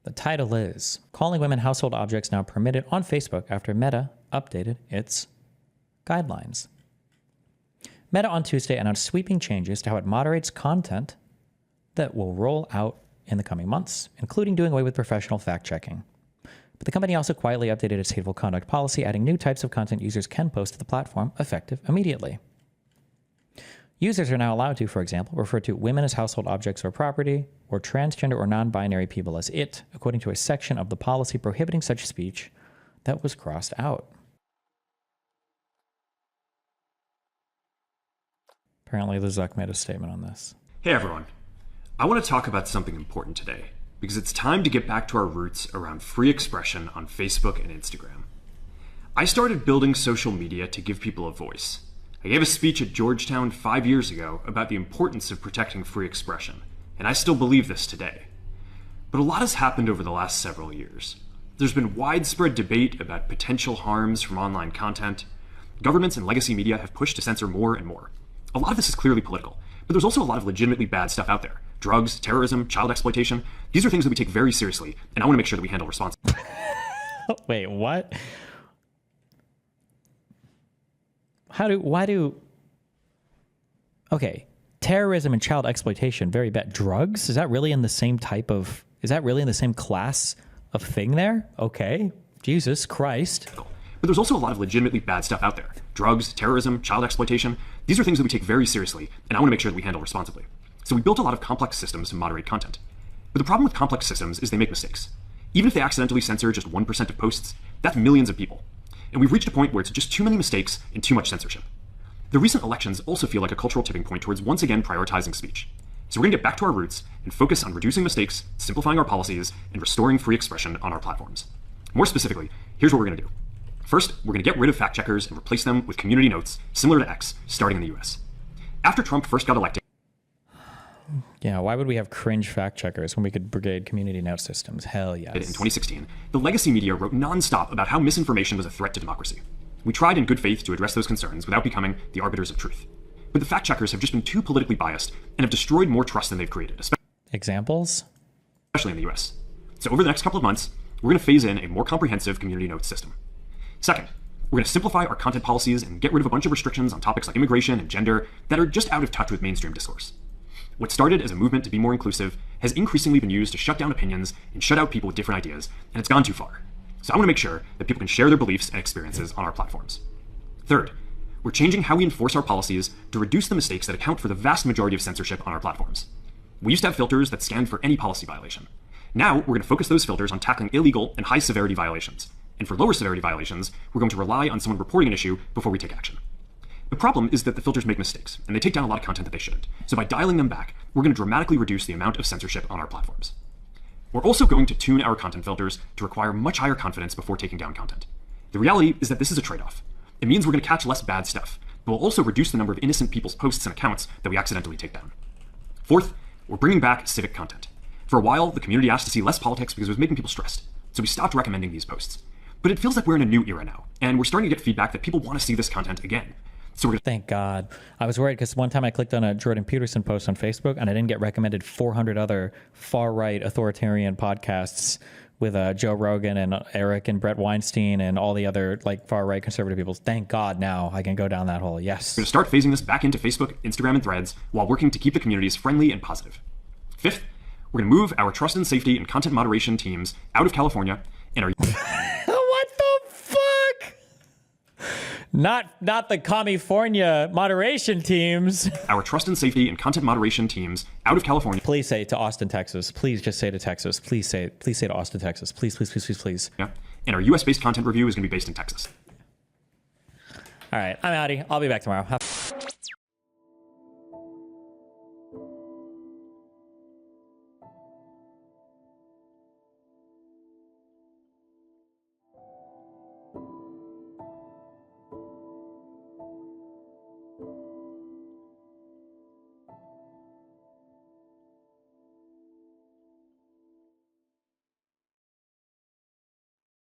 The title is Calling Women Household Objects Now Permitted on Facebook After Meta Updated Its Guidelines. Meta on Tuesday announced sweeping changes to how it moderates content that will roll out in the coming months, including doing away with professional fact-checking. But the company also quietly updated its hateful conduct policy, adding new types of content users can post to the platform, effective immediately. Users are now allowed to, for example, refer to women as household objects or property, or transgender or non-binary people as it, according to a section of the policy prohibiting such speech that was crossed out. Apparently, the Zuck made a statement on this. Hey everyone. I want to talk about something important today, because it's time to get back to our roots around free expression on Facebook and Instagram. I started building social media to give people a voice. I gave a speech at Georgetown 5 years ago about the importance of protecting free expression, and I still believe this today. But a lot has happened over the last several years. There's been widespread debate about potential harms from online content. Governments and legacy media have pushed to censor more and more. A lot of this is clearly political, but there's also a lot of legitimately bad stuff out there. Drugs, terrorism, child exploitation. These are things that we take very seriously, and I want to make sure that we handle responsibly. Wait, what? Okay, terrorism and child exploitation, very bad. Drugs? Is that really in the same class of thing there? Okay, Jesus Christ. But there's also a lot of legitimately bad stuff out there. Drugs, terrorism, child exploitation. These are things that we take very seriously, and I want to make sure that we handle responsibly. So we built a lot of complex systems to moderate content. But the problem with complex systems is they make mistakes. Even if they accidentally censor just 1% of posts, that's millions of people. And we've reached a point where it's just too many mistakes and too much censorship. The recent elections also feel like a cultural tipping point towards once again prioritizing speech. So we're going to get back to our roots and focus on reducing mistakes, simplifying our policies, and restoring free expression on our platforms. More specifically, here's what we're going to do. First, we're going to get rid of fact checkers and replace them with community notes, similar to X, starting in the US. After Trump first got elected... Yeah, why would we have cringe fact checkers when we could brigade community note systems? Hell yes. In 2016, the legacy media wrote nonstop about how misinformation was a threat to democracy. We tried in good faith to address those concerns without becoming the arbiters of truth. But the fact checkers have just been too politically biased and have destroyed more trust than they've created, Examples? Especially in the US. So over the next couple of months, we're going to phase in a more comprehensive community notes system. Second, we're going to simplify our content policies and get rid of a bunch of restrictions on topics like immigration and gender that are just out of touch with mainstream discourse. What started as a movement to be more inclusive has increasingly been used to shut down opinions and shut out people with different ideas, and it's gone too far. So I want to make sure that people can share their beliefs and experiences on our platforms. Third, we're changing how we enforce our policies to reduce the mistakes that account for the vast majority of censorship on our platforms. We used to have filters that scanned for any policy violation. Now we're going to focus those filters on tackling illegal and high severity violations. And for lower severity violations, we're going to rely on someone reporting an issue before we take action. The problem is that the filters make mistakes, and they take down a lot of content that they shouldn't. So by dialing them back, we're going to dramatically reduce the amount of censorship on our platforms. We're also going to tune our content filters to require much higher confidence before taking down content. The reality is that this is a trade-off. It means we're going to catch less bad stuff, but we'll also reduce the number of innocent people's posts and accounts that we accidentally take down. Fourth, we're bringing back civic content. For a while, the community asked to see less politics because it was making people stressed, so we stopped recommending these posts. But it feels like we're in a new era now, and we're starting to get feedback that people want to see this content again. So we're Thank God. I was worried because one time I clicked on a Jordan Peterson post on Facebook and I didn't get recommended 400 other far-right authoritarian podcasts with Joe Rogan and Eric and Brett Weinstein and all the other like far-right conservative people. Thank God now I can go down that hole. Yes. We're going to start phasing this back into Facebook, Instagram, and Threads while working to keep the communities friendly and positive. Fifth, we're going to move our trust and safety and content moderation teams out of California and our... What the fuck? Not the California moderation teams. Our trust and safety and content moderation teams out of California. Please say to Austin, Texas. Please just say to Texas. Please say to Austin, Texas. Please, please, please, please, please. Yeah. And our US-based content review is going to be based in Texas. All right, I'm outie. I'll be back tomorrow.